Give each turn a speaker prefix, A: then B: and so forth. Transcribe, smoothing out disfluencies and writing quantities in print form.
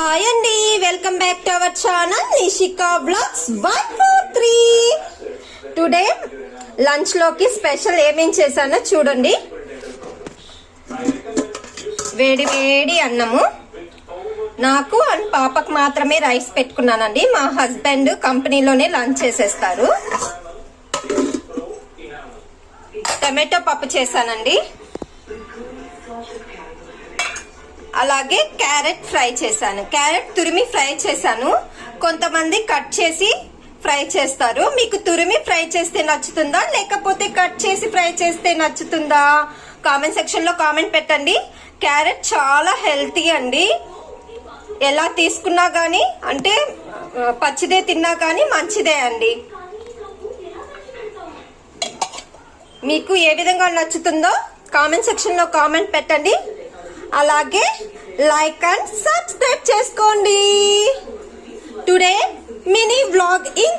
A: Hi అండి, welcome back to our channel Nishika blogs 143. Today lunch లోకి special ఏమేం చేశానో చూడండి. వేడి వేడి అన్నము, నాకు అండ్ పాపకు మాత్రమే రైస్ పెట్టుకున్నానండి. మా హస్బెండ్ కంపెనీలోనే లంచ్ చేసేస్తారు. టమాటో పప్పు చేశానండి. అలాగే క్యారెట్ ఫ్రై చేశాను. క్యారెట్ తురిమి ఫ్రై చేశాను. కొంతమంది కట్ చేసి ఫ్రై చేస్తారు. మీకు తురిమి ఫ్రై చేస్తే నచ్చుతుందా లేకపోతే కట్ చేసి ఫ్రై చేస్తే నచ్చుతుందా? కామెంట్ సెక్షన్ లో కామెంట్ పెట్టండి. క్యారెట్ చాలా హెల్తీ అండి. ఎలా తీసుకున్నా గానీ, అంటే పచ్చిదే తిన్నా గానీ మంచిదే అండి. మీకు ఏ విధంగా నచ్చుతుందో కామెంట్ సెక్షన్ లో కామెంట్ పెట్టండి. అలాగే లైక్ అండ్ సబ్స్క్రైబ్ చేసుకోండి. Today mini vlog in